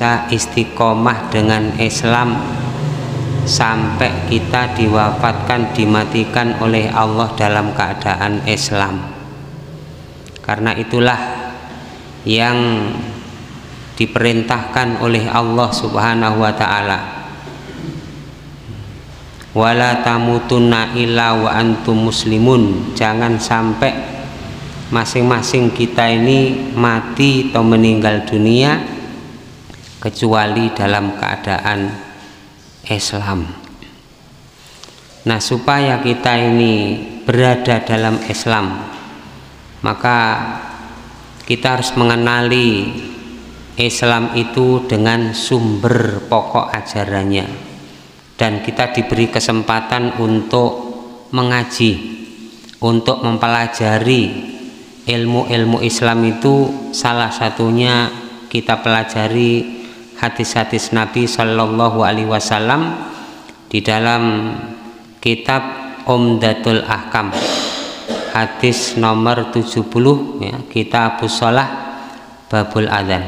bisa istiqomah dengan Islam sampai kita diwafatkan, dimatikan oleh Allah dalam keadaan Islam. Karena itulah yang diperintahkan oleh Allah Subhanahu wa ta'ala, wala tamutunna illa wa antum muslimun. Jangan sampai masing-masing kita ini mati atau meninggal dunia kecuali dalam keadaan Islam. Nah, supaya kita ini berada dalam Islam, maka kita harus mengenali Islam itu dengan sumber pokok ajarannya, dan kita diberi kesempatan untuk mengaji, untuk mempelajari ilmu-ilmu Islam. Itu salah satunya kita pelajari hadis-hadis Nabi Shallallahu Alaihi Wasallam di dalam kitab Umdatul Ahkam, hadis nomor 70, ya, Kitabus Shalah Babul Adzan.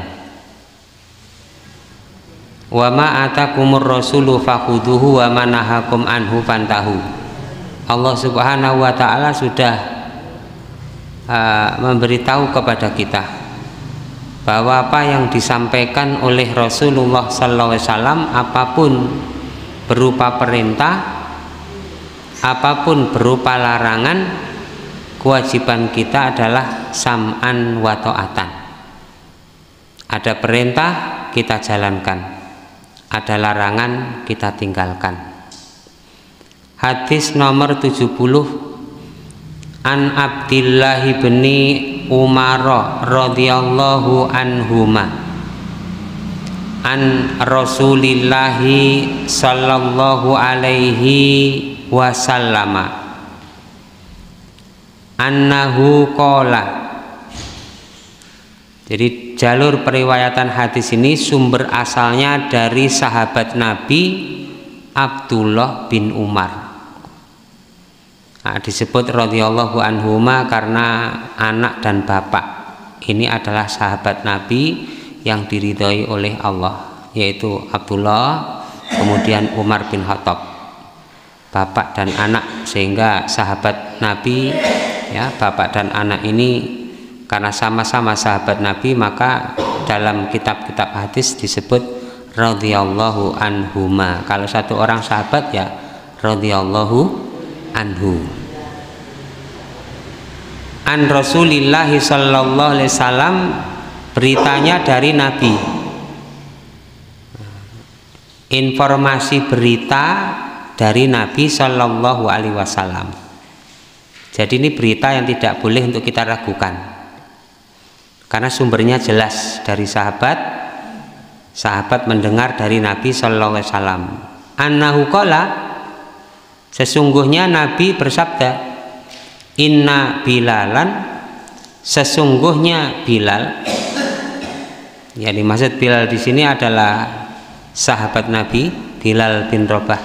Wa ma atakumur rasulu fakhuduhu wa ma nahakum anhu fantahu. Allah Subhanahu wa ta'ala sudah memberitahu kepada kita bahwa apa yang disampaikan oleh Rasulullah sallallahu alaihi wasallam, apapun berupa perintah, apapun berupa larangan, kewajiban kita adalah sam'an wa ta'atan. Ada perintah kita jalankan, ada larangan kita tinggalkan. Hadis nomor 70, An Abdillah bin Umar radhiyallahu anhuma an Rasulillahi sallallahu alaihi wasallama annahu qala. Jadi jalur periwayatan hadis ini sumber asalnya dari sahabat Nabi Abdullah bin Umar. Nah, disebut radhiyallahu anhuma karena anak dan bapak ini adalah sahabat Nabi yang diridhoi oleh Allah, yaitu Abdullah, kemudian Umar bin Khattab, bapak dan anak. Sehingga sahabat Nabi, ya, bapak dan anak ini karena sama-sama sahabat Nabi, maka dalam kitab-kitab hadis disebut radhiyallahu anhuma. Kalau satu orang sahabat, ya radhiyallahu anhu. An Rasulillahi sallallahu alaihi wasallam, beritanya dari Nabi, informasi berita dari Nabi sallallahu alaihi wasallam. Jadi ini berita yang tidak boleh untuk kita ragukan, karena sumbernya jelas dari sahabat. Sahabat mendengar dari Nabi sallallahu alaihi wasallam, annahu qala, sesungguhnya Nabi bersabda, inna Bilalan, sesungguhnya Bilal. Ya, dimaksud Bilal di sini adalah sahabat Nabi, Bilal bin Rabah.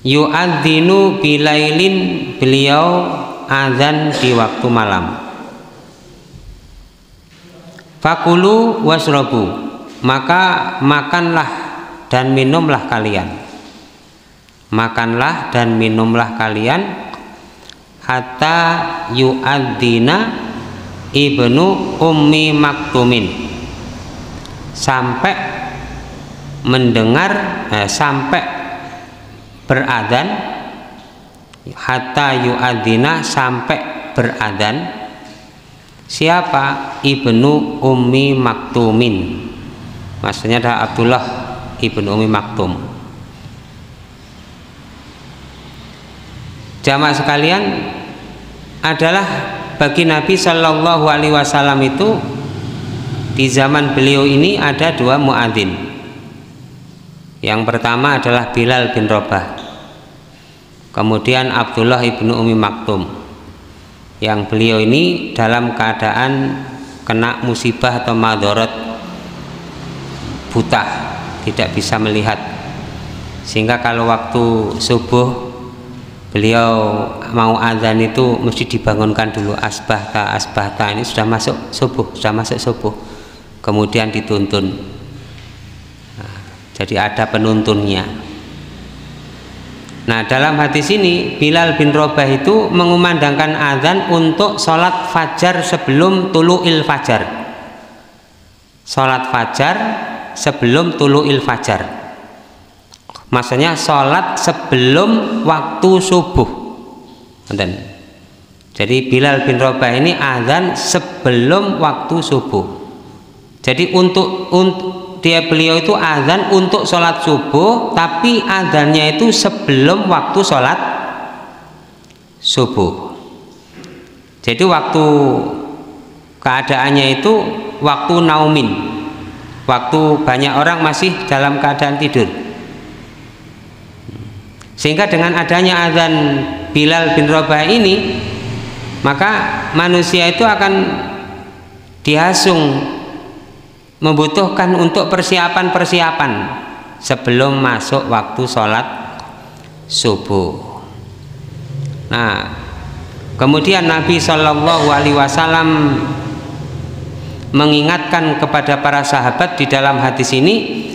Yu'adzinu bilailin, beliau azan di waktu malam. Fakulu wasrobu, maka makanlah dan minumlah kalian. Makanlah dan minumlah kalian hatta yu'adzina ibnu ummi maktumin, sampai mendengar, sampai beradhan, hatta yu'adzina, sampai beradhan. Siapa? Ibnu ummi maktumin, maksudnya adalah Abdullah ibnu ummi maktum. Jamaah sekalian, adalah bagi Nabi Shallallahu Alaihi Wasallam itu di zaman beliau ini ada dua muadzin. Yang pertama adalah Bilal bin Rabah, kemudian Abdullah ibnu Ummi Maktum, yang beliau ini dalam keadaan kena musibah atau madharat, buta, tidak bisa melihat, sehingga kalau waktu subuh beliau mau azan itu mesti dibangunkan dulu, asbahta asbahta, ini sudah masuk subuh, kemudian dituntun. Nah, jadi ada penuntunnya. Nah, dalam hadis ini Bilal bin Rabah itu mengumandangkan azan untuk sholat fajar sebelum tulu'il fajar. Sholat fajar sebelum tulu'il fajar, maksudnya sholat sebelum waktu subuh. Jadi Bilal bin Rabah ini azan sebelum waktu subuh. Jadi untuk beliau itu azan untuk sholat subuh, tapi azannya itu sebelum waktu sholat subuh. Jadi waktu keadaannya itu waktu naumin, waktu banyak orang masih dalam keadaan tidur. Sehingga dengan adanya azan Bilal bin Rabah ini, maka manusia itu akan dihasung membutuhkan untuk persiapan-persiapan sebelum masuk waktu sholat subuh. Nah, kemudian Nabi Shallallahu Alaihi Wasallam mengingatkan kepada para sahabat di dalam hadis ini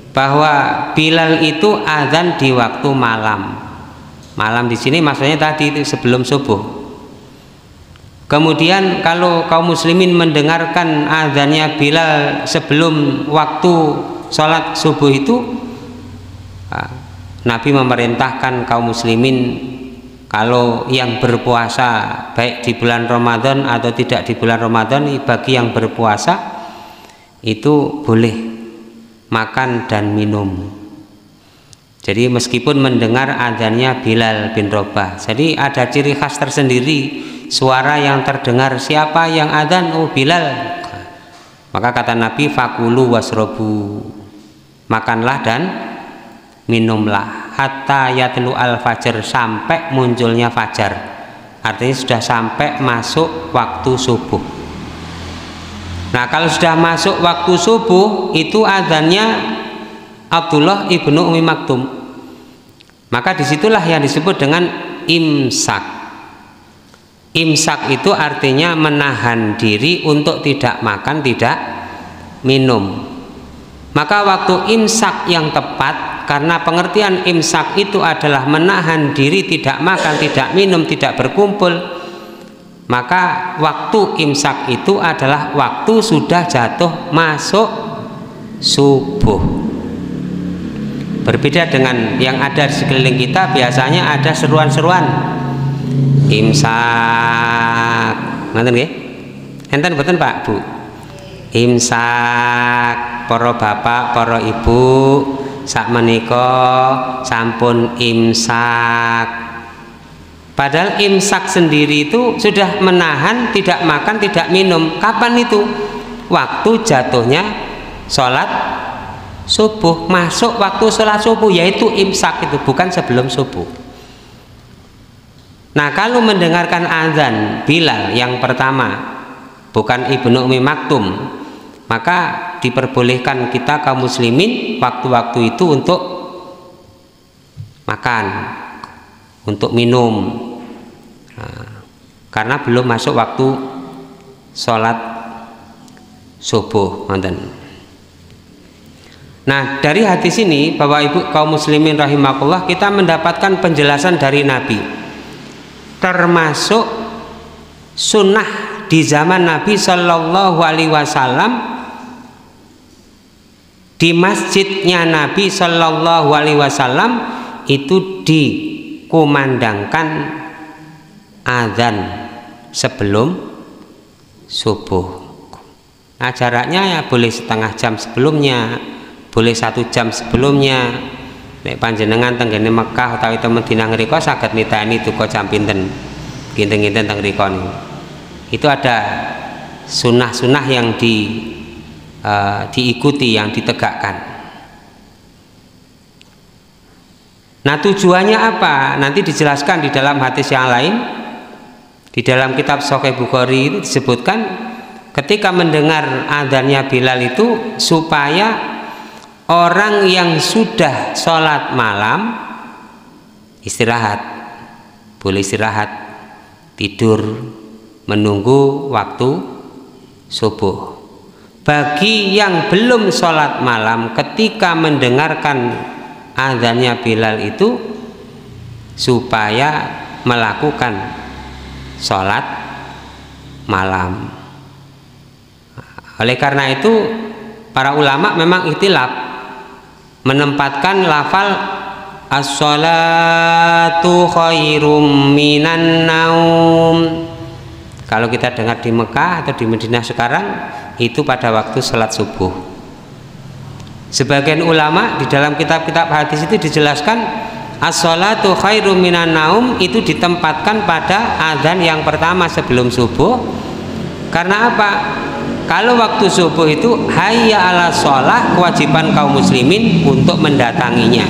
bahwa Bilal itu azan di waktu malam. Malam di sini maksudnya tadi itu sebelum subuh. Kemudian kalau kaum muslimin mendengarkan azannya Bilal sebelum waktu sholat subuh itu, Nabi memerintahkan kaum muslimin kalau yang berpuasa baik di bulan Ramadan atau tidak di bulan Ramadan, bagi yang berpuasa itu boleh makan dan minum. Jadi meskipun mendengar azannya Bilal bin Rabah, jadi ada ciri khas tersendiri. Suara yang terdengar, siapa yang adzan? Oh, Bilal. Maka kata Nabi, fakulu wasrobu, makanlah dan minumlah hatta yatlu al fajar, sampai munculnya fajar. Artinya sudah sampai masuk waktu subuh. Nah, kalau sudah masuk waktu subuh itu adzannya Abdullah ibnu Umi Maktum. Maka disitulah yang disebut dengan imsak. Imsak itu artinya menahan diri untuk tidak makan, tidak minum. Maka waktu imsak yang tepat, karena pengertian imsak itu adalah menahan diri tidak makan, tidak minum, tidak berkumpul, maka waktu imsak itu adalah waktu sudah jatuh masuk subuh. Berbeda dengan yang ada di sekeliling kita, biasanya ada seruan-seruan imsak, ngoten nggih? Enten mboten Pak, Bu? Imsak, para bapak, para ibu, sakmenika sampun imsak. Padahal imsak sendiri itu sudah menahan tidak makan, tidak minum. Kapan itu? Waktu jatuhnya sholat subuh, masuk waktu sholat subuh, yaitu imsak itu, bukan sebelum subuh. Nah, kalau mendengarkan azan Bilal yang pertama, bukan Ibnu Umi Maktum, maka diperbolehkan kita kaum muslimin waktu-waktu itu untuk makan, untuk minum, karena belum masuk waktu sholat subuh. Nah, dari hadis ini Bapak Ibu kaum muslimin rahimakumullah, kita mendapatkan penjelasan dari Nabi, termasuk sunnah di zaman Nabi Shallallahu Alaihi Wasallam. Di masjidnya Nabi Shallallahu Alaihi Wasallam itu dikumandangkan azan sebelum subuh. Nah, jaraknya ya boleh setengah jam sebelumnya, boleh 1 jam sebelumnya. Nek panjenengan tenggene Mekah utawi teng Madinah ngrika saged niteni duka jam pinten, kinten-kinten teng ngrika niku. Itu ada sunnah-sunnah yang diikuti, yang ditegakkan. Nah, tujuannya apa? Nanti dijelaskan di dalam hadis yang lain. Di dalam kitab Sahih Bukhari itu disebutkan ketika mendengar adzannya Bilal itu supaya orang yang sudah sholat malam istirahat. boleh istirahat, tidur, menunggu waktu subuh. Bagi yang belum sholat malam ketika mendengarkan azannya Bilal itu, supaya melakukan sholat malam. Oleh karena itu para ulama memang ikhtilaf menempatkan lafal as-sholatu khairum minan naum. Kalau kita dengar di Mekah atau di Madinah sekarang, itu pada waktu sholat subuh. Sebagian ulama di dalam kitab-kitab hadis itu dijelaskan as-sholatu khairum minan naum itu ditempatkan pada azan yang pertama sebelum subuh. Karena apa? Kalau waktu subuh itu hayya ala sholah, kewajiban kaum muslimin untuk mendatanginya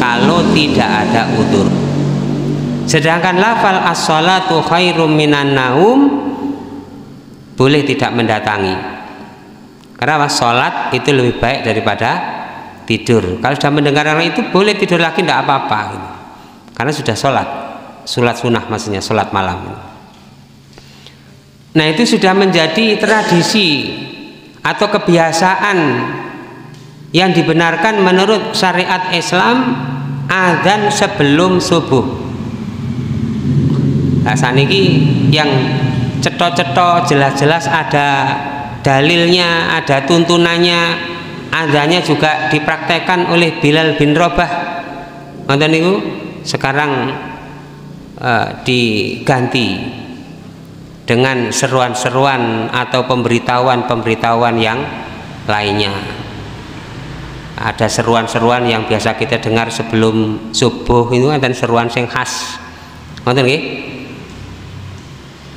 kalau tidak ada udzur. Sedangkan lafal as-sholatu khairum minan naum boleh tidak mendatangi. Karena sholat itu lebih baik daripada tidur. Kalau sudah mendengar orang itu boleh tidur lagi, tidak apa-apa. Karena sudah sholat sunnah maksudnya, sholat malam. Nah itu sudah menjadi tradisi atau kebiasaan yang dibenarkan menurut syariat Islam, azan sebelum subuh. Nah saniki yang cetok-cetok jelas-jelas ada dalilnya, ada tuntunannya. Azannya juga dipraktekkan oleh Bilal bin Rabah. Nonton niku sekarang diganti dengan seruan-seruan atau pemberitahuan yang lainnya. Ada seruan-seruan yang biasa kita dengar sebelum subuh itu, ada seruan sing khas. Nonton nggih?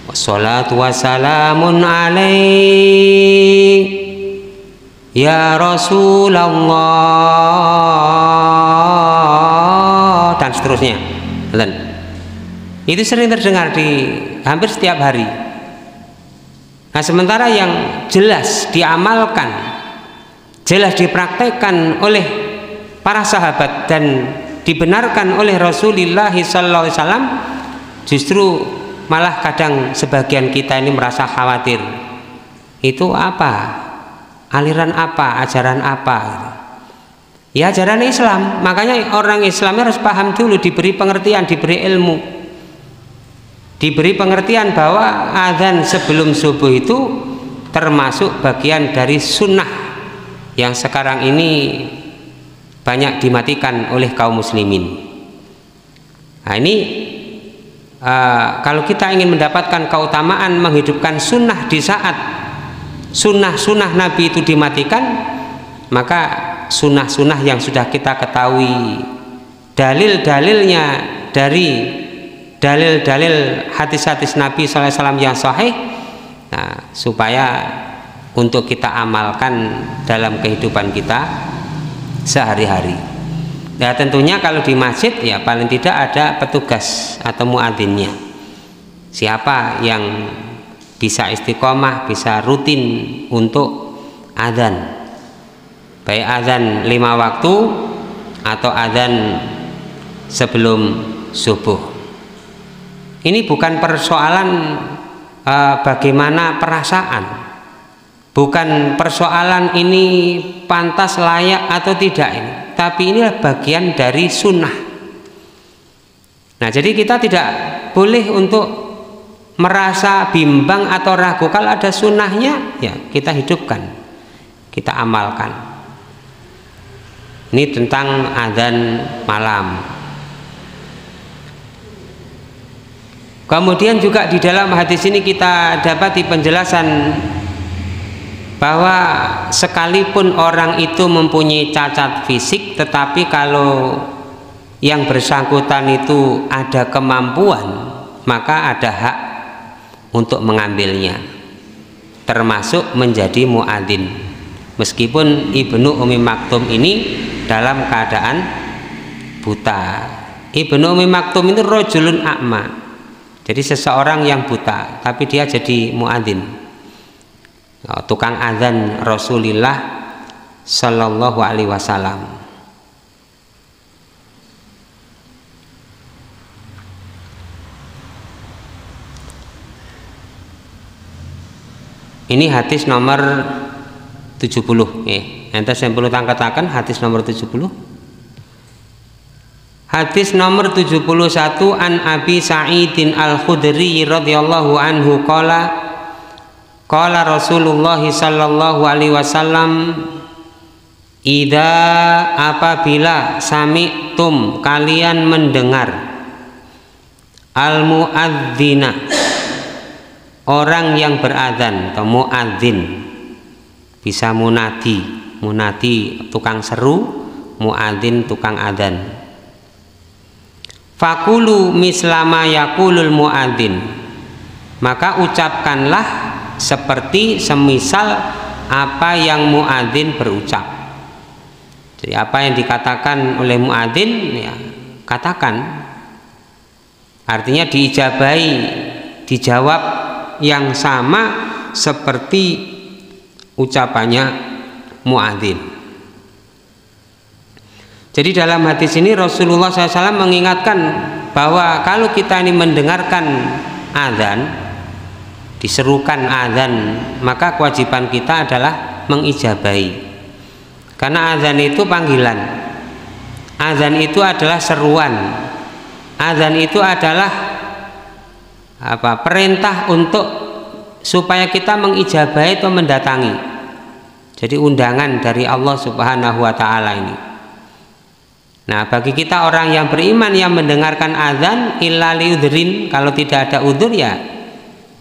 Wassalatu wassalamun alaik ya Rasulullah, dan seterusnya. Itu sering terdengar di hampir setiap hari. Nah sementara yang jelas diamalkan, jelas dipraktekkan oleh para sahabat dan dibenarkan oleh Rasulullah SAW, justru malah kadang sebagian kita ini merasa khawatir. Itu apa? Aliran apa? Ajaran apa? Ya ajaran Islam. Makanya orang Islam harus paham dulu, diberi pengertian, diberi ilmu, diberi pengertian bahwa azan sebelum subuh itu termasuk bagian dari sunnah yang sekarang ini banyak dimatikan oleh kaum muslimin. Nah ini kalau kita ingin mendapatkan keutamaan menghidupkan sunnah di saat sunnah-sunnah Nabi itu dimatikan, maka sunnah-sunnah yang sudah kita ketahui dalil-dalilnya dari dalil-dalil hadis-hadis Nabi SAW yang sahih, nah, supaya untuk kita amalkan dalam kehidupan kita sehari-hari. Ya tentunya kalau di masjid ya paling tidak ada petugas atau muadzinnya. Siapa yang bisa istiqomah, bisa rutin untuk azan, baik azan 5 waktu atau azan sebelum subuh. Ini bukan persoalan bagaimana perasaan, bukan persoalan ini pantas, layak atau tidak ini, tapi inilah bagian dari sunnah. Nah jadi kita tidak boleh untuk merasa bimbang atau ragu. Kalau ada sunnahnya ya kita hidupkan, kita amalkan. Ini tentang azan malam. Kemudian juga di dalam hadis ini kita dapati penjelasan bahwa sekalipun orang itu mempunyai cacat fisik, tetapi kalau yang bersangkutan itu ada kemampuan, maka ada hak untuk mengambilnya, termasuk menjadi muadzin. Meskipun Ibnu Ummi Maktum ini dalam keadaan buta. Ibnu Ummi Maktum itu rajulun a'ma, jadi seseorang yang buta, tapi dia jadi muadzin, tukang azan Rasulullah Sallallahu Alaihi Wasallam. Ini hadis nomor 70. Entes yang perlu tangkatakan hadis nomor 70. Hadis nomor 71 an Abi Sa'idin Al-Khudri radhiyallahu anhu qala Rasulullah sallallahu alaihi wasallam ida apabila sami'tum kalian mendengar al-muadzina orang yang beradzan atau muadzin, bisa munadi tukang seru, muadzin tukang adzan. Fakulu mislama yakulul muadzin, maka ucapkanlah seperti semisal apa yang muadzin berucap. Jadi apa yang dikatakan oleh muadzin ya katakan, artinya diijabahi, dijawab yang sama seperti ucapannya muadzin. Jadi dalam hadis ini Rasulullah SAW mengingatkan bahwa kalau kita ini mendengarkan azan, diserukan azan, maka kewajiban kita adalah mengijabahi. Karena azan itu panggilan, azan itu adalah seruan, azan itu adalah perintah untuk supaya kita mengijabahi atau mendatangi. Jadi undangan dari Allah Subhanahu wa taala ini. Nah, bagi kita orang yang beriman yang mendengarkan azan illa liudhrin, kalau tidak ada udzur ya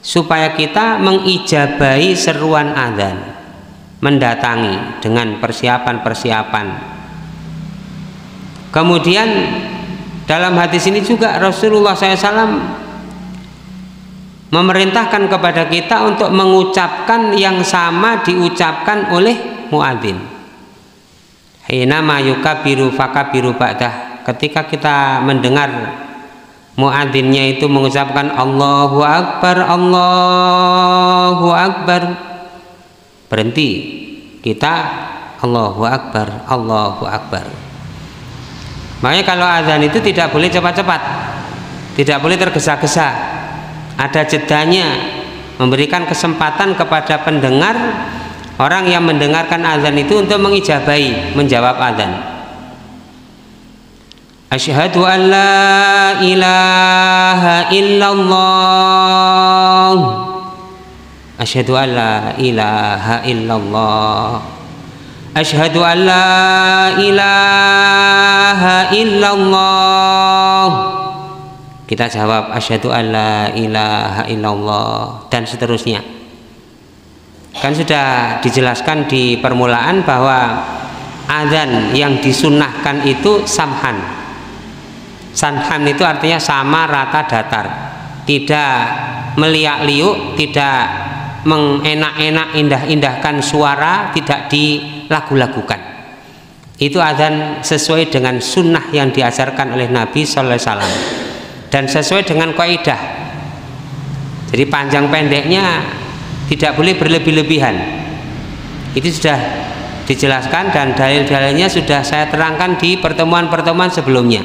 supaya kita mengijabahi seruan azan, mendatangi dengan persiapan-persiapan. Kemudian dalam hadis ini juga Rasulullah SAW memerintahkan kepada kita untuk mengucapkan yang sama diucapkan oleh muadzin. Hina ma yukabiru fakabiru ba'dah, ketika kita mendengar muadzinnya itu mengucapkan Allahu Akbar, Allahu Akbar, berhenti kita Allahu Akbar, Allahu Akbar. Makanya kalau azan itu tidak boleh cepat-cepat, tidak boleh tergesa-gesa, ada jedanya, memberikan kesempatan kepada pendengar, orang yang mendengarkan azan itu untuk mengijabahi, menjawab azan. Asyhadu an la ilaha illallah, asyhadu an la ilaha illallah, asyhadu an la ilaha illallah. Kita jawab asyhadu an la ilaha illallah, dan seterusnya. Kan sudah dijelaskan di permulaan bahwa azan yang disunnahkan itu samhan. Samhan itu artinya sama, rata, datar, tidak meliak-liuk, tidak mengenak-enak, indah-indahkan suara, tidak dilagu-lagukan. Itu azan sesuai dengan sunnah yang diajarkan oleh Nabi Sallallahu Alaihi Wasallam dan sesuai dengan kaidah. Jadi panjang pendeknya tidak boleh berlebih-lebihan. Itu sudah dijelaskan dan dalil-dalilnya sudah saya terangkan di pertemuan-pertemuan sebelumnya.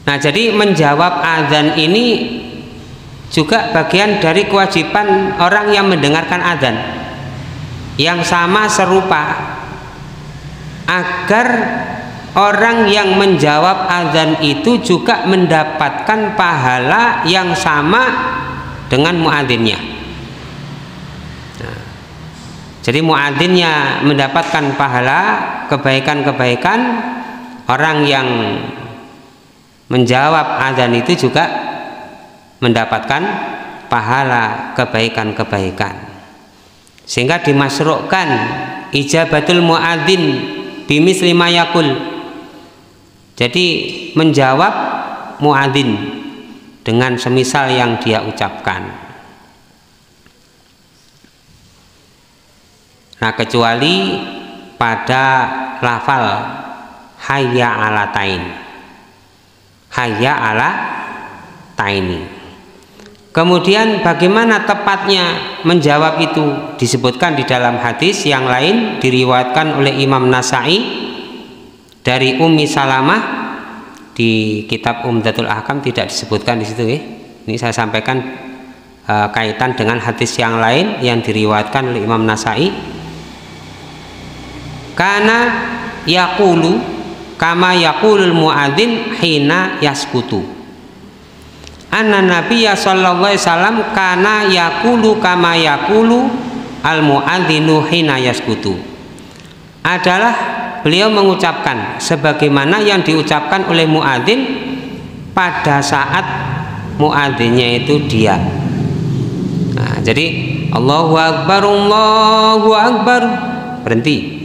Nah, jadi menjawab azan ini juga bagian dari kewajiban orang yang mendengarkan azan yang sama serupa, agar orang yang menjawab azan itu juga mendapatkan pahala yang sama dengan muadzinnya. Nah, jadi muadzinnya mendapatkan pahala kebaikan-kebaikan, orang yang menjawab azan itu juga mendapatkan pahala kebaikan-kebaikan. Sehingga dimasrukkan ijabatul muadzin bimisli ma yaqul. Jadi menjawab muadzin dengan semisal yang dia ucapkan. Nah, kecuali pada lafal hayya ala tain, hayya ala taini. Kemudian bagaimana tepatnya menjawab itu disebutkan di dalam hadis yang lain diriwayatkan oleh Imam Nasai dari Ummi Salamah di kitab Umdatul Ahkam tidak disebutkan di situ ya. Ini saya sampaikan kaitan dengan hadis yang lain yang diriwayatkan oleh Imam Nasai. Kana yaqulu kama yaqulul muadzin hina yaskutu. Anna Nabiyya sallallahu alaihi wasallam kana yaqulu kama yaqulu al muadzinu hina yaskutu. Adalah beliau mengucapkan sebagaimana yang diucapkan oleh muadzin pada saat muadzinnya itu diam. Nah, jadi Allahu Akbar, Allahu Akbar, berhenti.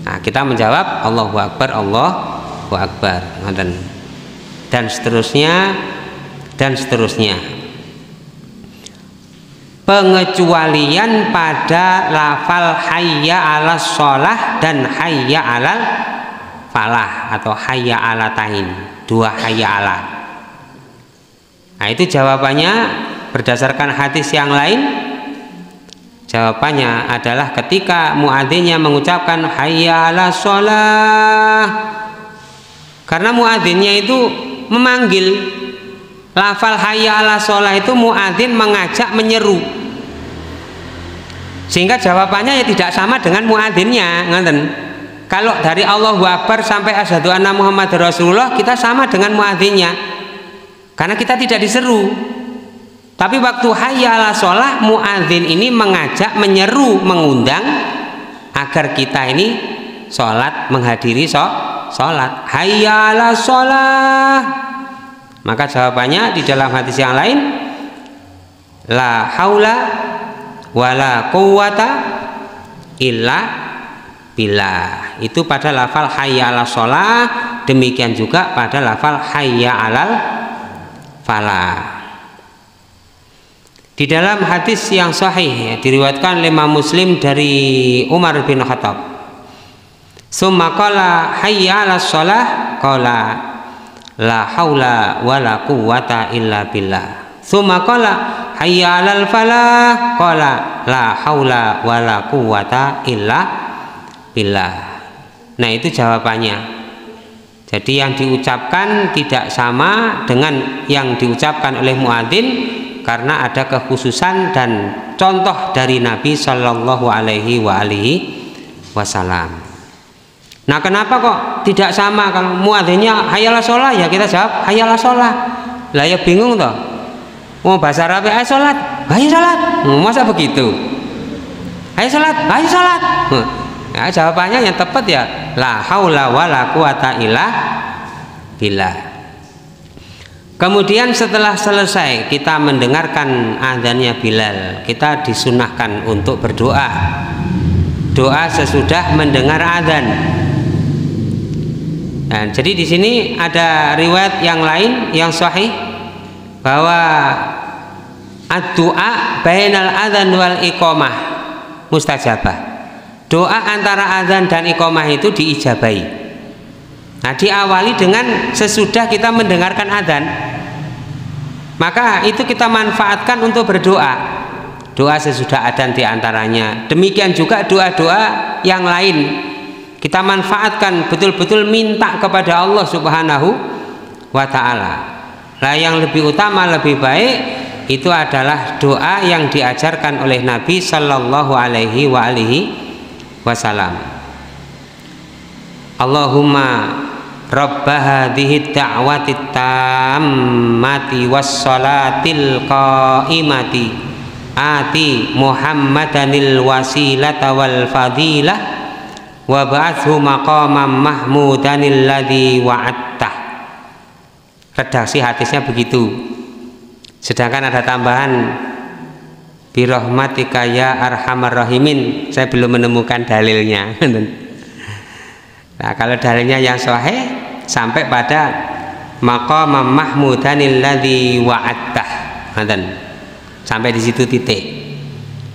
Nah, kita menjawab Allahu Akbar, Allahu Akbar, dan seterusnya dan seterusnya. Pengecualian pada lafal hayya 'alas shalah dan hayya 'alal falah atau hayya 'alatain, dua hayya 'ala. Nah, itu jawabannya berdasarkan hadis yang lain. Jawabannya adalah ketika muadzinnya mengucapkan hayya 'alas shalah, karena muadzinnya itu memanggil. Lafal hayya 'alas shalah itu muadzin mengajak, menyeru, sehingga jawabannya ya tidak sama dengan muadzinnya. Ngoten. Kalau dari Allahu Akbar sampai asyhadu anna Muhammadar Rasulullah kita sama dengan muadzinnya, karena kita tidak diseru. Tapi waktu hayya 'alas shalah, muadzin ini mengajak, menyeru, mengundang agar kita ini sholat, menghadiri sholat. Hayya 'alas shalah. Maka jawabannya di dalam hadis yang lain, la haula wala quwwata illa billah. Itu pada lafal hayya 'alas shalah, demikian juga pada lafal hayya 'alal falah. Di dalam hadis yang sahih diriwayatkan oleh Imam Muslim dari Umar bin Khattab, summa qala hayya 'alas shalah qala la haula wala quwwata illa billah. Tsumma qala hayya 'alal falah qala la haula wala quwwata illa billah. Nah, itu jawabannya. Jadi yang diucapkan tidak sama dengan yang diucapkan oleh muadzin karena ada kekhususan dan contoh dari Nabi sallallahu alaihi wasallam. Nah, kenapa kok tidak sama? Kalau muadzinnya hayya 'alas shalah ya kita jawab hayya 'alas shalah. Lah ya bingung toh. Mau bahasa Arab ayo salat, ayo salat. Masa begitu? Ayo salat, ayo salat. Nah, jawabannya yang tepat ya la haula wala quwata illa billah. Kemudian setelah selesai kita mendengarkan azannya Bilal, kita disunahkan untuk berdoa. Doa sesudah mendengar azan. Nah, jadi di sini ada riwayat yang lain yang sahih bahwa ad-du'a bainal adzan wal iqamah mustajabah. Doa antara azan dan iqamah itu diijabahi. Nah, diawali dengan sesudah kita mendengarkan azan. Maka itu kita manfaatkan untuk berdoa. Doa sesudah azan diantaranya. Demikian juga doa-doa yang lain. Kita manfaatkan betul-betul minta kepada Allah Subhanahu wa ta'ala. Nah, yang lebih utama, lebih baik itu adalah doa yang diajarkan oleh Nabi sallallahu alaihi wasallam. Allahumma rabba hadhihi da'wati tammati wassalatil qaimati ati Muhammadanil wasilata wal fadilah wa ba'athu maqamam mahmudanil ladzi wa'attah. Redaksi hadisnya begitu. Sedangkan ada tambahan birahmatika ya arhamar rahimin. Saya belum menemukan dalilnya. Nah, kalau dalilnya yang sahih sampai pada maqamam mahmudanil ladzi wa'attah. Sampai di situ titik.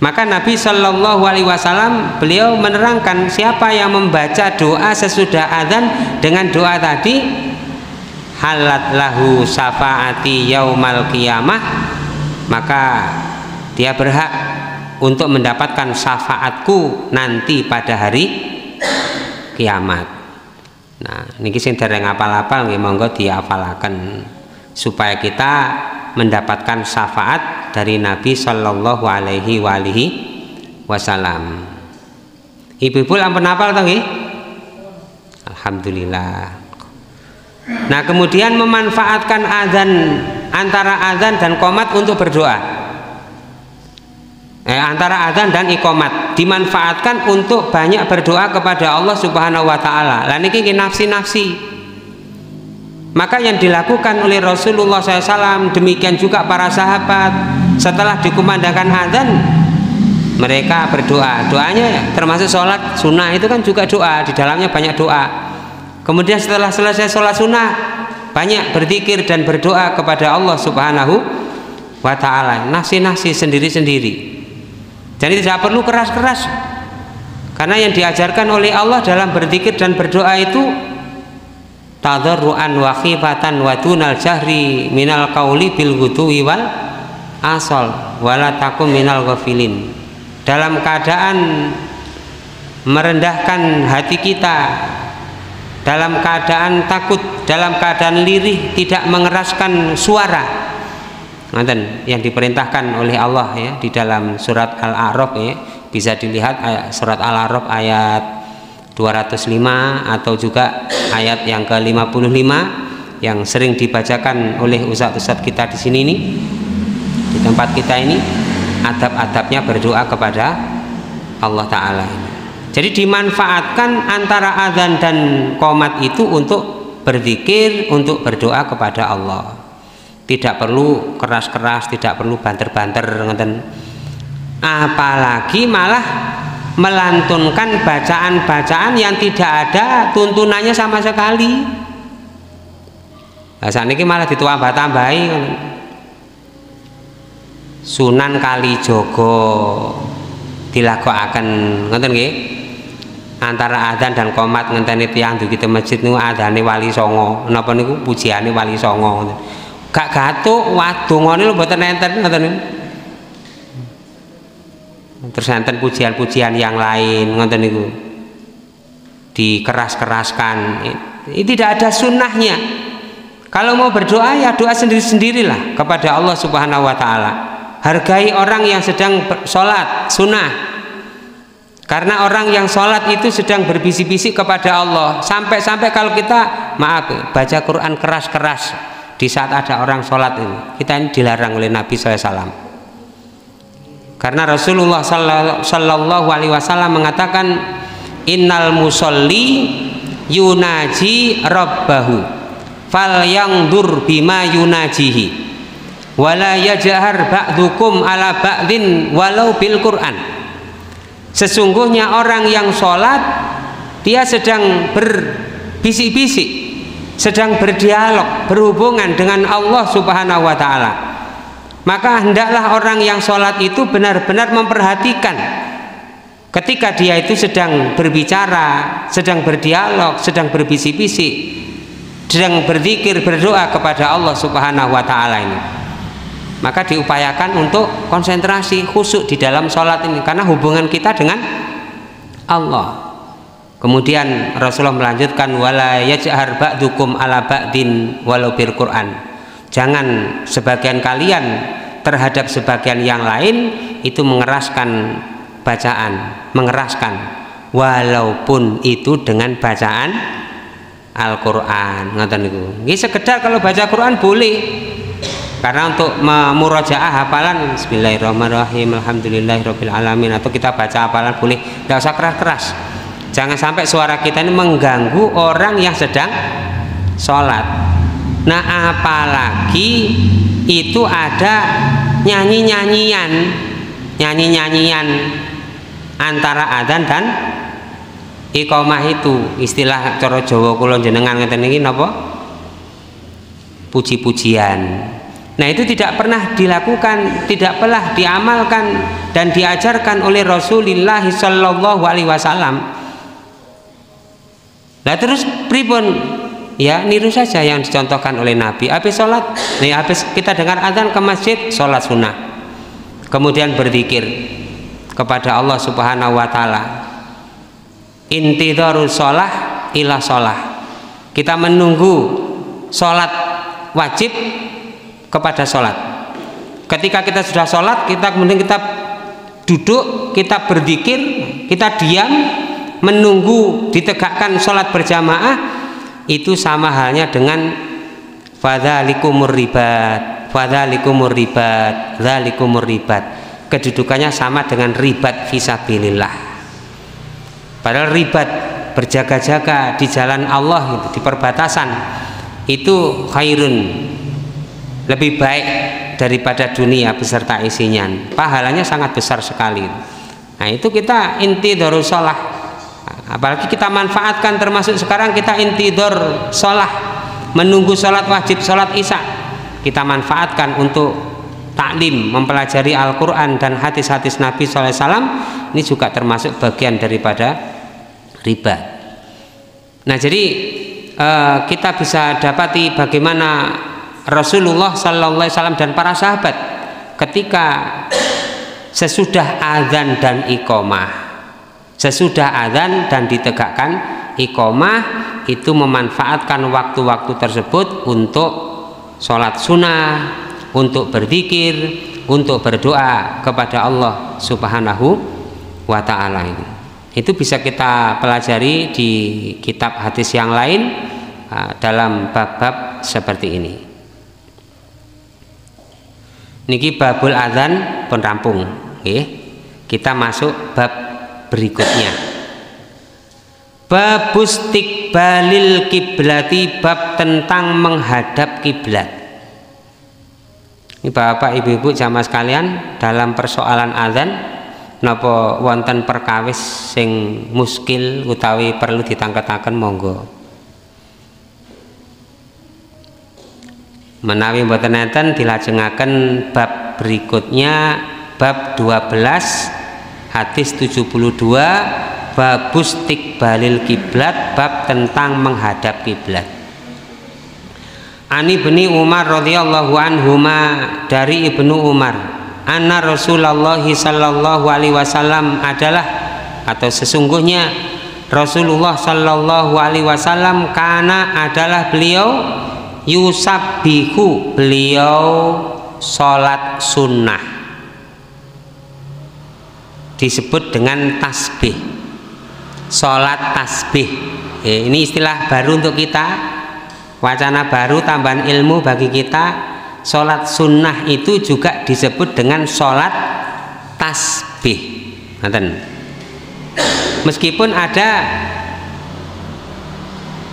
Maka Nabi Shallallahu Alaihi Wasallam beliau menerangkan siapa yang membaca doa sesudah azan dengan doa tadi, halat lahu syafaati yaumal qiyamah, maka dia berhak untuk mendapatkan syafaatku nanti pada hari kiamat. Nah, niki sing dereng apal-apal nggih monggo dihafalaken supaya kita mendapatkan syafaat dari Nabi sallallahu alaihi wasallam. Ibu-ibu ampun hafal to nggih? Alhamdulillah. Nah, kemudian memanfaatkan azan, antara azan dan qomat untuk berdoa. Antara azan dan iqomat dimanfaatkan untuk banyak berdoa kepada Allah Subhanahu wa taala. Lah niki nafsi-nafsi. Maka yang dilakukan oleh Rasulullah SAW, demikian juga para sahabat, setelah dikumandangkan azan mereka berdoa. Doanya termasuk sholat sunnah itu kan juga doa, di dalamnya banyak doa. Kemudian setelah selesai sholat sunnah banyak berzikir dan berdoa kepada Allah Subhanahu wa taala. Nafsi-nafsi sendiri-sendiri. Jadi tidak perlu keras-keras, karena yang diajarkan oleh Allah dalam berzikir dan berdoa itu tadarruan wa khifatan wa dunal jahri minal qauli bil ghudwi wal asal wala takum minal ghafilin. Dalam keadaan merendahkan hati kita, dalam keadaan takut, dalam keadaan lirih, tidak mengeraskan suara. Nanten yang diperintahkan oleh Allah ya di dalam surat Al-A'raf ya, bisa dilihat surat Al-A'raf ayat 205 atau juga ayat yang ke-55 yang sering dibacakan oleh ustadz-ustadz kita di sini nih, di tempat kita ini, adab-adabnya berdoa kepada Allah Ta'ala. Jadi dimanfaatkan antara azan dan qomat itu untuk berzikir, untuk berdoa kepada Allah. Tidak perlu keras-keras, tidak perlu banter-banter, apalagi malah melantunkan bacaan-bacaan yang tidak ada tuntunannya sama sekali. Nah, saat ini malah ditambah-tambahi Sunan Kalijogo dilakukan, ngoten nggih, antara adzan dan qomat ngenteni tiyang dugi te masjid niku adzane Wali Songo, napa niku pujiane Wali Songo. Gak gatuk wadongane lho mboten enten ngoten niku. Terus enten pujian-pujian yang lain ngoten niku dikeras-keraskan. Ini tidak ada sunnahnya. Kalau mau berdoa ya doa sendiri-sendirilah kepada Allah Subhanahu wa taala. Hargai orang yang sedang sholat sunnah. Karena orang yang sholat itu sedang berbisik-bisik kepada Allah. Sampai-sampai kalau kita baca Quran keras-keras di saat ada orang sholat ini, kita ini dilarang oleh Nabi SAW. Karena Rasulullah Sallallahu Alaihi Wasallam mengatakan, innal musolli yunaji rabbahu fal yangdur bima yunajihi wala yajhar ba'dukum ala ba'din walau bil Quran. Sesungguhnya orang yang sholat dia sedang berbisik-bisik, sedang berdialog, berhubungan dengan Allah Subhanahu wa taala. Maka hendaklah orang yang sholat itu benar-benar memperhatikan ketika dia itu sedang berbicara, sedang berdialog, sedang berbisik-bisik, sedang berzikir, berdoa kepada Allah Subhanahu wa taala ini. Maka diupayakan untuk konsentrasi, khusyuk di dalam sholat ini, karena hubungan kita dengan Allah. Kemudian Rasulullah melanjutkan, wala yajhar ba'dukum ala ba'din walau bil Quran. Jangan sebagian kalian terhadap sebagian yang lain itu mengeraskan bacaan, mengeraskan walaupun itu dengan bacaan Al-Qur'an. Ngoten niku. Nggih sekedar kalau baca Quran boleh. Karena untuk memurajaah hafalan bismillahirrahmanirrahim alhamdulillahirabbil alamin, atau kita baca hafalan boleh, tidak usah keras-keras. Jangan sampai suara kita ini mengganggu orang yang sedang sholat. Nah, apalagi itu ada nyanyi-nyanyian antara adzan dan iqamah itu. Istilah cara Jawa kula jenengan ngeten iki napa? Puji-pujian. Nah, itu tidak pernah dilakukan, tidak pernah diamalkan dan diajarkan oleh Rasulullah Sallallahu Alaihi Wasallam. Nah, terus pripun? Ya, niru saja yang dicontohkan oleh Nabi. Habis sholat, nih habis kita dengar adzan ke masjid, sholat sunnah. Kemudian berzikir kepada Allah Subhanahu wa taala. Intidharus sholah ila sholah. Kita menunggu sholat wajib kepada sholat. Ketika kita sudah sholat, kemudian kita duduk, kita berzikir, kita diam menunggu ditegakkan sholat berjamaah, itu sama halnya dengan fadzalikumur ribat, fadzalikumur ribat, dzalikumur ribat. Kedudukannya sama dengan ribat fisabilillah. Padahal ribat berjaga-jaga di jalan Allah itu, di perbatasan, itu khairun, lebih baik daripada dunia beserta isinya. Pahalanya sangat besar sekali. Nah, itu kita intidharus shalah. Apalagi kita manfaatkan, termasuk sekarang kita intidhar shalah, menunggu sholat wajib, sholat isya. Kita manfaatkan untuk taklim, mempelajari Al-Quran dan hadis-hadis Nabi SAW. Ini juga termasuk bagian daripada riba. Nah, jadi kita bisa dapati bagaimana Rasulullah Sallallahu Alaihi Wasallam dan para sahabat ketika sesudah azan dan iqomah, sesudah azan dan ditegakkan iqomah, itu memanfaatkan waktu-waktu tersebut untuk sholat sunnah, untuk berzikir, untuk berdoa kepada Allah Subhanahu wa Ta'ala. Itu bisa kita pelajari di kitab hadis yang lain dalam bab-bab seperti ini. Niki babul adzan pun rampung. Kita masuk bab berikutnya. Babus istiqbalil kiblati, bab tentang menghadap kiblat. Ini Bapak Ibu-ibu jamaah sekalian, dalam persoalan adzan napa wonten perkawis sing muskil utawi perlu ditangketaken, monggo. Menawi mboten enten dilajengaken bab berikutnya, bab 12 hadis 72, babus istiqbalil kiblat, bab tentang menghadap kiblat. Ani Ibni Umar radhiyallahu anhuma, dari Ibnu Umar, anna Rasulullah sallallahu alaihi wasallam adalah, atau sesungguhnya Rasulullah sallallahu alaihi wasallam kana adalah beliau yusabbihu, beliau sholat sunnah, disebut dengan tasbih, sholat tasbih. Ini istilah baru untuk kita, wacana baru, tambahan ilmu bagi kita. Sholat sunnah itu juga disebut dengan sholat tasbih. Meskipun ada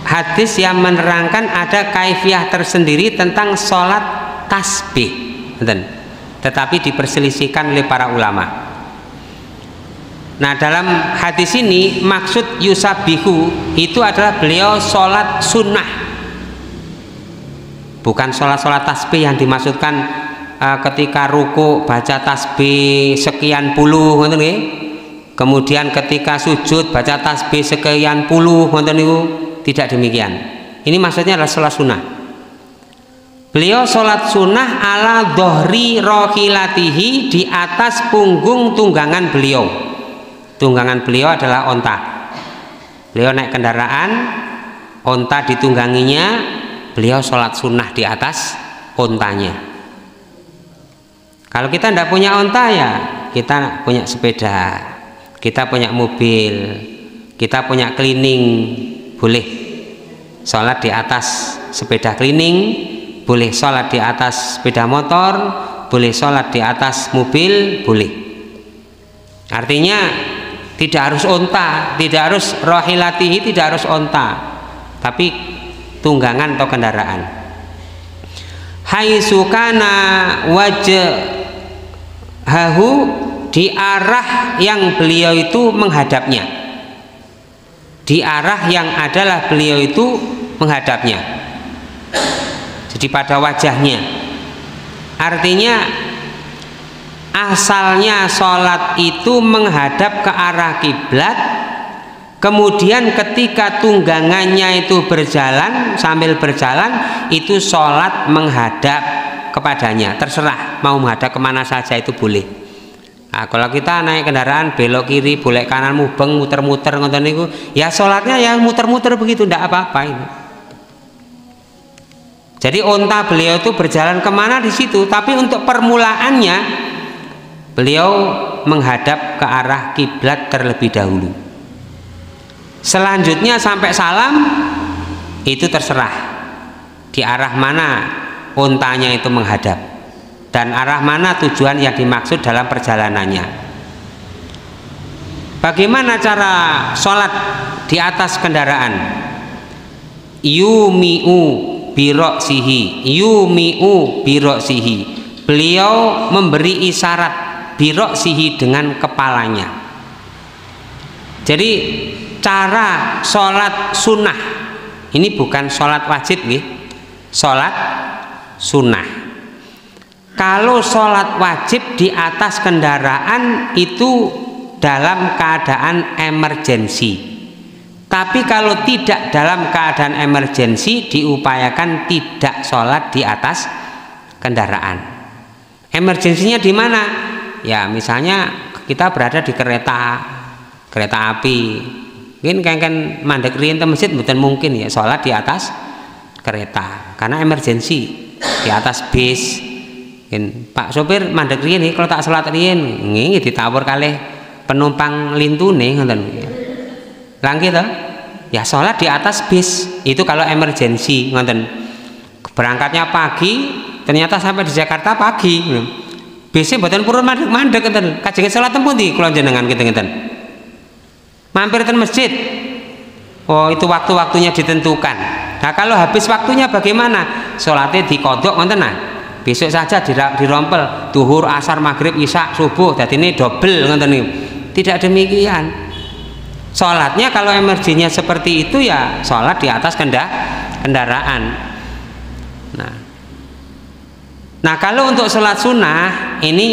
hadis yang menerangkan ada kaifiah tersendiri tentang sholat tasbih, tetapi diperselisihkan oleh para ulama. Nah, dalam hadis ini maksud yusabihu itu adalah beliau sholat sunnah, bukan sholat tasbih yang dimaksudkan ketika ruku baca tasbih sekian puluh, kemudian ketika sujud baca tasbih sekian puluh, tidak demikian. Ini maksudnya adalah sholat sunnah. Beliau sholat sunnah ala dohri rohilatihi, di atas punggung tunggangan beliau. Tunggangan beliau adalah onta. Beliau naik kendaraan, onta ditungganginya, beliau sholat sunnah di atas ontanya. Kalau kita tidak punya onta, ya kita punya sepeda, kita punya mobil, kita punya cleaning, boleh sholat di atas sepeda cleaning, boleh sholat di atas sepeda motor, boleh sholat di atas mobil, boleh. Artinya tidak harus onta, tidak harus rohilatihi, tidak harus onta, tapi tunggangan atau kendaraan. Haisukana wajhahu, di arah yang beliau itu menghadapnya, di arah yang adalah beliau itu menghadapnya, jadi pada wajahnya. Artinya asalnya sholat itu menghadap ke arah kiblat, kemudian ketika tunggangannya itu berjalan, sambil berjalan itu sholat menghadap kepadanya. Terserah mau menghadap kemana saja itu boleh. Nah, kalau kita naik kendaraan belok kiri, boleh kanan, mubeng, muter-muter, ya sholatnya ya muter-muter begitu, tidak apa-apa ini. Jadi unta beliau itu berjalan kemana di situ, tapi untuk permulaannya beliau menghadap ke arah kiblat terlebih dahulu. Selanjutnya sampai salam itu terserah di arah mana untanya itu menghadap dan arah mana tujuan yang dimaksud dalam perjalanannya. Bagaimana cara sholat di atas kendaraan? Yumi'u biroksihi, yumi'u biroksihi. Beliau memberi isyarat biroksihi dengan kepalanya. Jadi cara sholat sunnah ini bukan sholat wajib, sholat sunnah. Kalau sholat wajib di atas kendaraan itu dalam keadaan emergensi. Tapi kalau tidak dalam keadaan emergensi, diupayakan tidak sholat di atas kendaraan. Emergensinya di mana? Ya misalnya kita berada di kereta api, mungkin kan mandek riyen ke masjid mboten mungkin ya sholat di atas kereta karena emergensi. Di atas bis, Pak sopir mandek riyen kalau tak sholat riyen, nggih ditawur kalih penumpang lintune ngoten. Langgi toh? Ya sholat di atas bis itu kalau emergensi ngoten. Berangkatnya pagi, ternyata sampai di Jakarta pagi. Bisnya mboten purun mandek ngoten. Kajeng sholat teng pundi kula jenengan ngeten-ngeten? Mampir ten masjid. Oh, itu waktu-waktunya ditentukan. Nah, kalau habis waktunya bagaimana? Sholatnya dikodok ngoten nah. Besok saja dirompel duhur, asar, maghrib, isya, subuh. Dadi ini double ngoten niku. Tidak demikian. Sholatnya kalau emergensinya seperti itu ya sholat di atas kendaraan. Nah kalau untuk sholat sunnah ini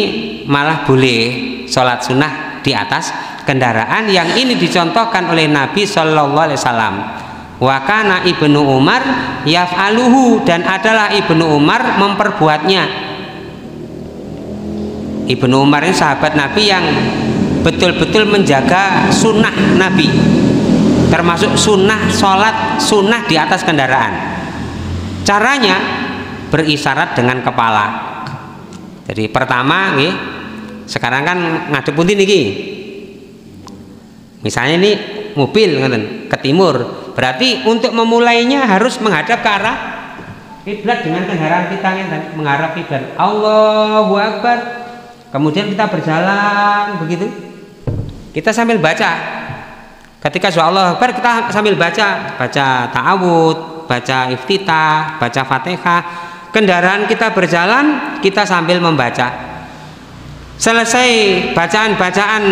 malah boleh sholat sunnah di atas kendaraan, yang ini dicontohkan oleh Nabi Shallallahu Alaihi Wasallam. Wa kana Ibnu Umar yaf'aluhu, dan adalah Ibnu Umar memperbuatnya. Ibnu Umar ini sahabat Nabi yang betul-betul menjaga sunnah Nabi, termasuk sunnah sholat sunnah di atas kendaraan. Caranya berisyarat dengan kepala. Jadi pertama nih, sekarang kan ngadep pundi niki, misalnya ini mobil ke timur, berarti untuk memulainya harus menghadap ke arah kiblat dengan kendaraan kita menghadap kiblat. Allahu Akbar. Kemudian kita berjalan begitu. Kita sambil baca. Ketika surah Allahu Akbar kita sambil baca ta'awud, baca iftitah, baca Fatihah. Kendaraan kita berjalan, kita sambil membaca. Selesai bacaan-bacaan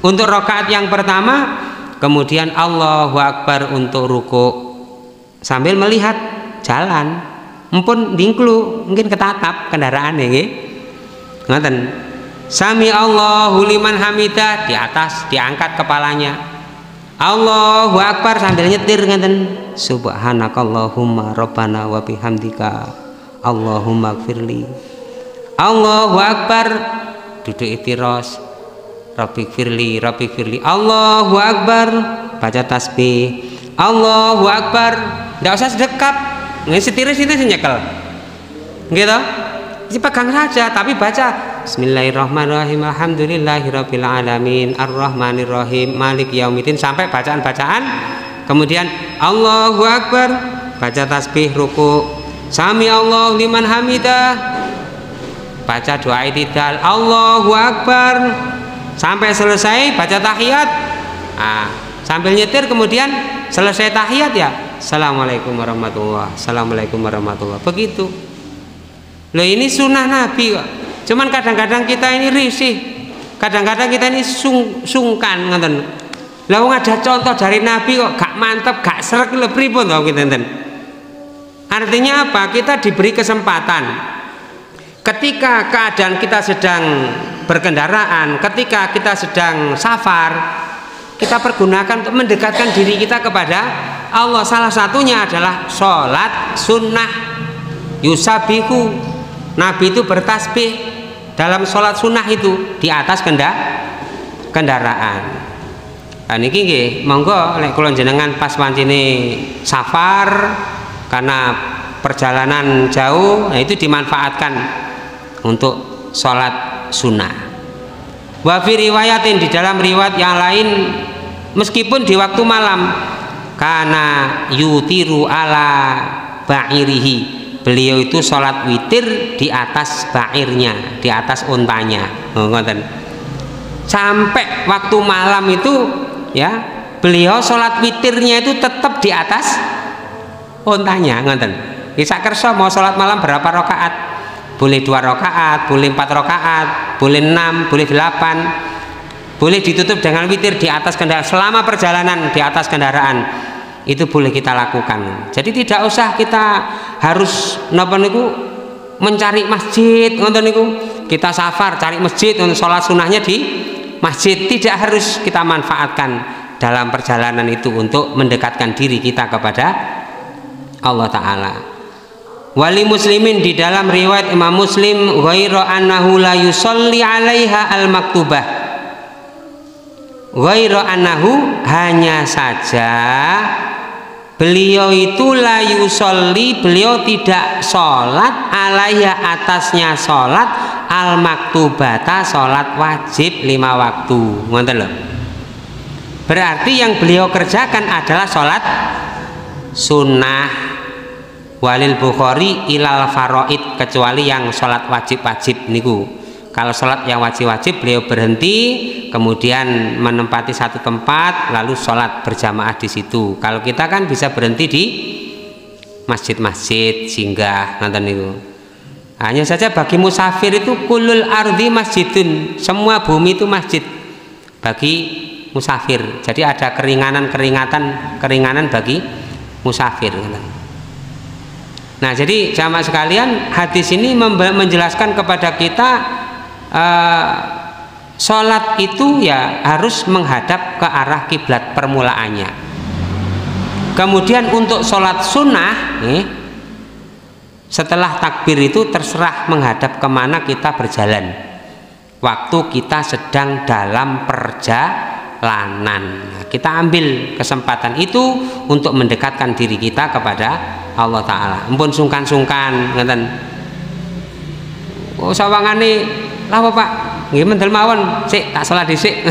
untuk rakaat yang pertama, kemudian Allahu Akbar untuk ruku sambil melihat jalan. Mumpun dingklu, mungkin ketatap kendaraan nggih. Ngoten. Sami Allahu liman hamidah, di atas diangkat kepalanya. Allahu Akbar sambil nyetir ngeten. Subhanakallahumma rabbana wa bihamdika Allahumma gfirli. Allahu Akbar duduk itiros. Rabbi gfirli, Rabbi gfirli. Allahu Akbar baca tasbih. Allahu Akbar. Enggak usah sedekap. Ngesetir sini nyekel. Gitu. Dipegang saja tapi baca Bismillahirrahmanirrahim, alhamdulillahirabbil alamin, arrahmanirrahim, malik yaumiddin, sampai bacaan-bacaan. Kemudian Allahu Akbar, baca tasbih, ruku, sami Allahu liman hamidah, baca doa i'tidal, Allahu Akbar, sampai selesai baca tahiyat. Sambil nyetir kemudian selesai tahiyat ya Assalamualaikum warahmatullahi, Assalamualaikum warahmatullahi, begitu. Loh ini sunnah Nabi kok. Cuman kadang-kadang kita ini risih, kadang-kadang kita ini sungkan ngoten. Lah wong ada contoh dari Nabi kok gak mantep, gak srek lho pripun to kinten. Artinya apa? Kita diberi kesempatan. Ketika keadaan kita sedang berkendaraan, ketika kita sedang safar, kita pergunakan untuk mendekatkan diri kita kepada Allah. Salah satunya adalah sholat sunnah. Yusabihu, Nabi itu bertasbih dalam sholat sunnah itu di atas kendaraan. Nah niki nggih, monggo lek kula jenengan pas pancene safar karena perjalanan jauh, nah itu dimanfaatkan untuk sholat sunnah. Wa fi riwayatin, di dalam riwayat yang lain, meskipun di waktu malam, kana yutiru ala ba'irihi, beliau itu sholat witir di atas ba'irnya, di atas untanya. Sampai waktu malam itu ya, beliau sholat witirnya itu tetap di atas untanya. Ngoten. Isa kersa mau sholat malam berapa rakaat? Boleh 2 rakaat, boleh 4 rakaat, boleh 6, boleh 8, boleh ditutup dengan witir di atas kendaraan. Selama perjalanan di atas kendaraan itu boleh kita lakukan. Jadi tidak usah kita harus napa niku mencari masjid, ngoten niku. Kita safar cari masjid untuk sholat sunnahnya di masjid. Tidak harus, kita manfaatkan dalam perjalanan itu untuk mendekatkan diri kita kepada Allah Ta'ala. Wali muslimin, di dalam riwayat Imam Muslim, ghairu annahu la yusalli 'alaiha al-maktubah. Ghairu annahu, hanya saja beliau itu la yusalli, beliau tidak sholat 'alaiha, atasnya sholat al-maktubata, sholat wajib 5 waktu. Ngoten lho. Berarti yang beliau kerjakan adalah sholat sunnah. Walil Bukhari ilal faraid, kecuali yang sholat wajib-wajib niku. Kalau sholat yang wajib-wajib beliau berhenti, kemudian menempati satu tempat, lalu sholat berjamaah di situ. Kalau kita kan bisa berhenti di masjid-masjid, singgah, nonton niku. Hanya saja bagi musafir itu kulul ardi masjidun, semua bumi itu masjid bagi musafir. Jadi ada keringanan bagi musafir. Nah, jadi jamaah sekalian, hadis ini menjelaskan kepada kita sholat itu ya harus menghadap ke arah kiblat permulaannya. Kemudian untuk sholat sunnah, setelah takbir itu terserah menghadap kemana kita berjalan. Waktu kita sedang dalam perjalanan, kita ambil kesempatan itu untuk mendekatkan diri kita kepada Allah Ta'ala. Ampun sungkan-sungkan ngeten. Oh sawangane lha apa Pak? Nggih mendel mawon, sik tak salat dhisik.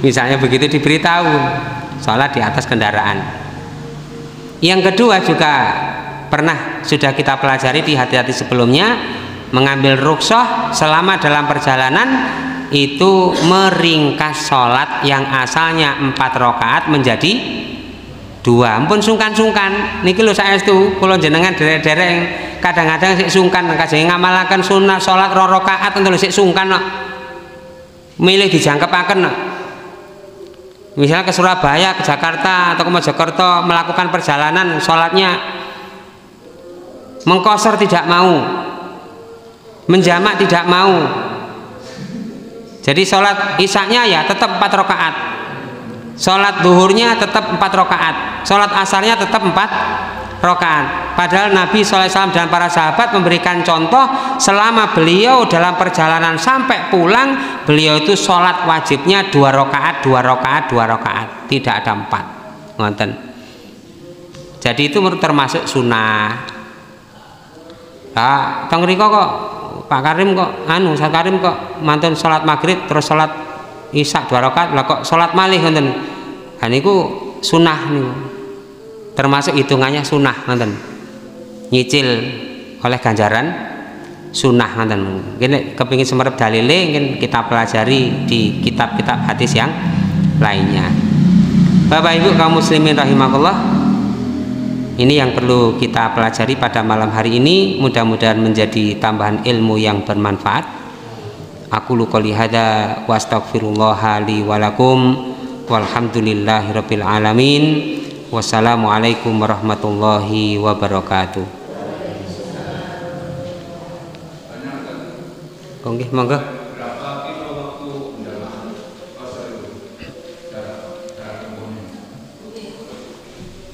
Misalnya begitu diberitahu, salat di atas kendaraan. Yang kedua juga pernah sudah kita pelajari di hati-hati sebelumnya, mengambil rukhsah selama dalam perjalanan itu meringkas sholat yang asalnya 4 rakaat menjadi 2. Ampun sungkan-sungkan niki lho saestu kula jenengan derek-derek kadang-kadang sik sungkan kajeng ngamalaken sunah salat 2 rakaat enten sik sungkan kok. Milih dijangkepaken kok. Misalnya ke Surabaya, ke Jakarta atau ke Mojokerto melakukan perjalanan, sholatnya mengqashar tidak mau, menjamak tidak mau. Jadi sholat isya-nya ya tetap 4 rakaat, sholat duhurnya tetap 4 rakaat, sholat asarnya tetap 4 rakaat. Padahal Nabi SAW dan para sahabat memberikan contoh selama beliau dalam perjalanan sampai pulang, beliau itu sholat wajibnya 2 rakaat, 2 rakaat, 2 rakaat, tidak ada 4. Ngoten. Jadi itu termasuk sunnah. Nah, teng mriko kok Pak Karim kok Ustaz Karim kok mantun sholat maghrib terus sholat isya 2 rakaat, lah kok sholat malih ngoten. Nah niku sunnah niku. Termasuk hitungannya sunnah ngoten. Nyicil oleh ganjaran sunnah ngoten. Mungkin kepingin semerep dalile mungkin kita pelajari di kitab-kitab hadis yang lainnya. Bapak Ibu kaum muslimin rahimakumullah, ini yang perlu kita pelajari pada malam hari ini. Mudah-mudahan menjadi tambahan ilmu yang bermanfaat. Aku qouli hadza wa astaghfirullah li wa lakum walhamdulillahirabbil alamin. Wassalamualaikum warahmatullahi wabarakatuh. Nggih, monggo.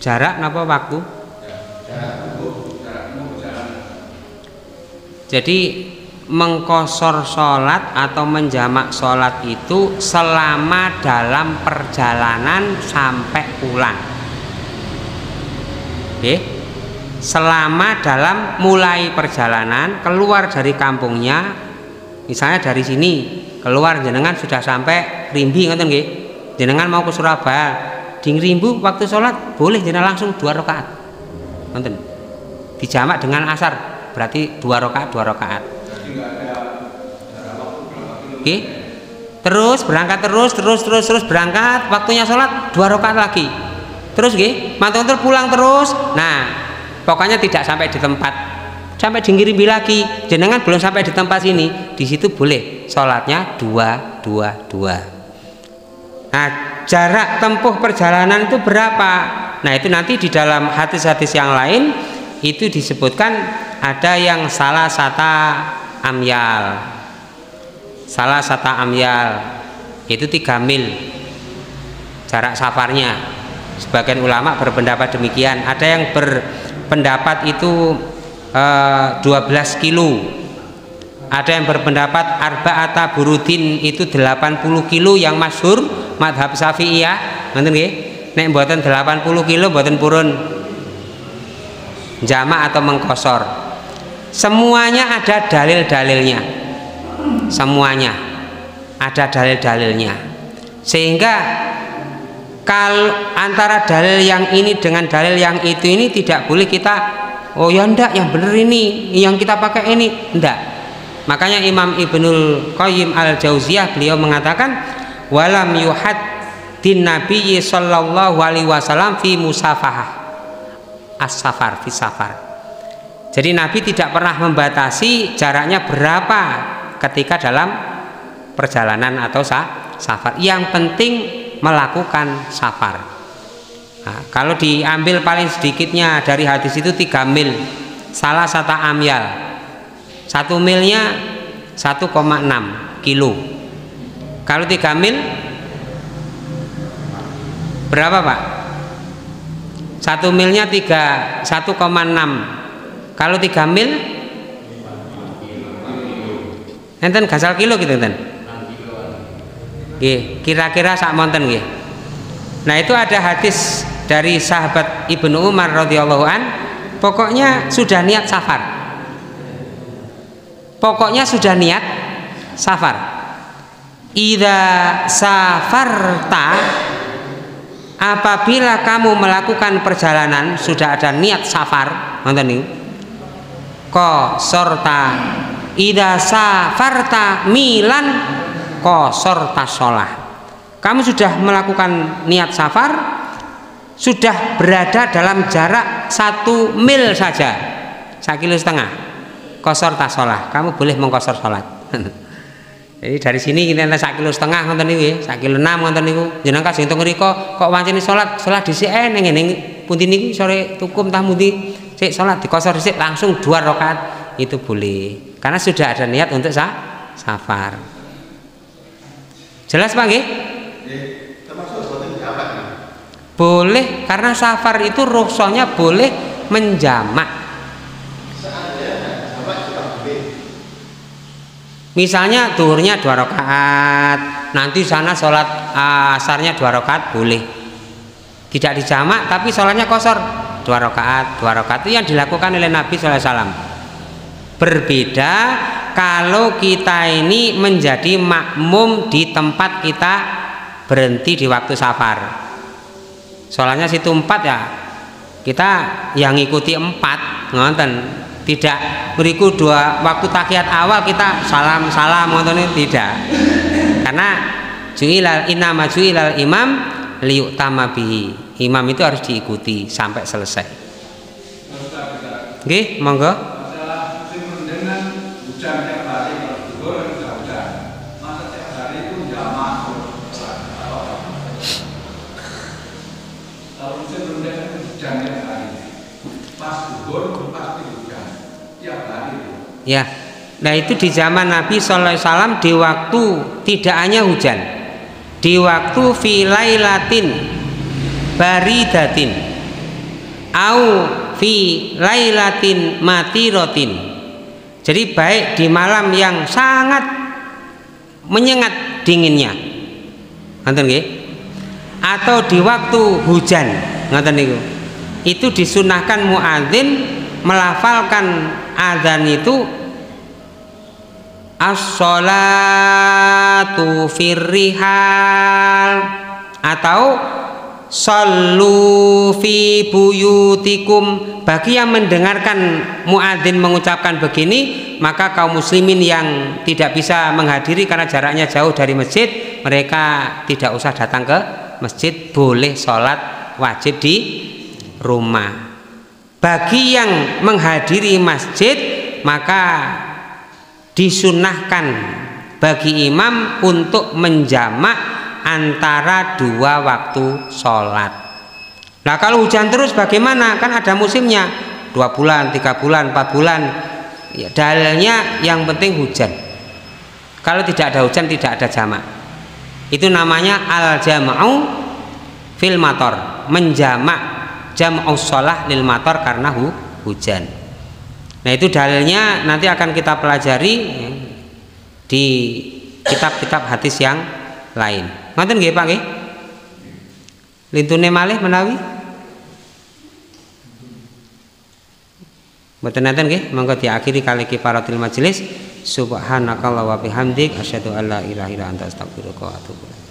Jarak napa waktu? Jadi mengqashar sholat atau menjamak sholat itu selama dalam perjalanan sampai pulang. selama dalam mulai perjalanan keluar dari kampungnya, misalnya dari sini keluar jenengan sudah sampai Rimbi, ngoten nggih, jenengan mau ke Surabaya, di Rimbu waktu sholat boleh jenengan langsung 2 rakaat, ngoten, dijamak dengan asar, berarti 2 rakaat. Oke, terus berangkat terus berangkat, waktunya sholat 2 rakaat lagi, terus nggih, mantun terus pulang terus. Nah, pokoknya tidak sampai di tempat, sampai di Rimbi lagi, jenengan belum sampai di tempat sini, di situ boleh sholatnya 2. Nah, jarak tempuh perjalanan itu berapa? Nah, itu nanti di dalam hadis-hadis yang lain itu disebutkan ada yang salah sata amyal itu 3 mil jarak safarnya. Sebagian ulama berpendapat demikian, ada yang berpendapat itu 12 kilo, ada yang berpendapat arba'ata burudin itu 80 kilo yang masyhur madhab Syafi'iyah, ngoten nggih, nek mboten 80 kilo mboten purun jamak atau mengkosor. Semuanya ada dalil-dalilnya, semuanya ada dalil-dalilnya, sehingga kalau antara dalil yang ini dengan dalil yang itu ini tidak boleh kita, oh ya ndak, yang benar ini yang kita pakai ini, ndak. Makanya Imam Ibnul Qayyim al-Jauziyah beliau mengatakan walam yuhaddin nabiyyi sallallahu alaihi wasallam fi musafahah as-safar fi safar. Jadi Nabi tidak pernah membatasi jaraknya berapa ketika dalam perjalanan atau safar. Yang penting melakukan safar. Nah, kalau diambil paling sedikitnya dari hadis itu 3 mil, salah satu amyal, 1 milnya 1,6 kilo. Kalau 3 mil berapa Pak? 1 milnya 1,6. Kalau 3 mil enten gasal kilo gitu enten. Kira-kira sak monten nggih. Nah, itu ada hadis dari sahabat Ibnu Umar radhiyallahu an, pokoknya sudah niat safar. Pokoknya sudah niat safar. Idza safarta, apabila kamu melakukan perjalanan sudah ada niat safar, ngoten niku. Qasorta, idza safarta milan qasorta shalah. Kamu sudah melakukan niat safar, sudah berada dalam jarak 1 mil saja, 1,5 kilo, qasorta shalah, kamu boleh mengqosor salat. Jadi dari sini kita 1,5 kilo ngoten niku, 1,6 kilo ngoten niku. Jenengan kasing teng mriku kok wancine salat dhisik ning ngene pundi niki sore tukum tah mundi sik salat dikosor dhisik langsung 2 rakaat itu boleh. Karena sudah ada niat untuk safar. Jelas Pak nggih? Termasuk boten jamak. Boleh, karena safar itu rukhsahnya boleh menjamak. Misalnya duhurnya 2 rakaat, nanti sana sholat asarnya 2 rakaat boleh. Tidak dijamak tapi sholatnya kosor 2 rakaat itu yang dilakukan oleh Nabi SAW. Berbeda kalau kita ini menjadi makmum di tempat kita berhenti di waktu safar. Sholatnya situ 4 ya, kita yang ngikuti 4 ngoten. Tidak beriku 2 waktu tahiyat awal kita salam ngoten, tidak. Karena innama ju'ilal imam liyu'tama bihi. Imam itu harus diikuti sampai selesai. Nggih, monggo. Ya, nah itu di zaman Nabi Sallallahu Alaihi Wasallam di waktu tidak hanya hujan, di waktu filailatin baridatin, au fi lailatin matirotin. Jadi baik di malam yang sangat menyengat dinginnya, ngoten nggih, atau di waktu hujan, ngoten niku. itu disunahkan muadzin melafalkan adzan itu as-sholatu firrihal atau sallu fi buyutikum. Bagi yang mendengarkan muadzin mengucapkan begini, maka kaum muslimin yang tidak bisa menghadiri karena jaraknya jauh dari masjid, mereka tidak usah datang ke masjid, boleh sholat wajib di rumah. Bagi yang menghadiri masjid, maka disunahkan bagi imam untuk menjamak antara dua waktu sholat. Nah kalau hujan terus bagaimana? Kan ada musimnya, 2 bulan, 3 bulan, 4 bulan. Ya, dalilnya yang penting hujan. Kalau tidak ada hujan tidak ada jamak. Itu namanya al-jam'u fil mator, menjamak jam'u sholah lil mator karena hujan. Nah itu dalilnya nanti akan kita pelajari di kitab-kitab hadis yang lain. Ngoten nggih Pak nggih? Lintune malih menawi mboten nenten nggih, monggo diakhiri kali kifaratul majelis. Subhanakallah wa bihamdik asyhadu an la ilaha illa anta astaghfiruka wa atubu ilaik.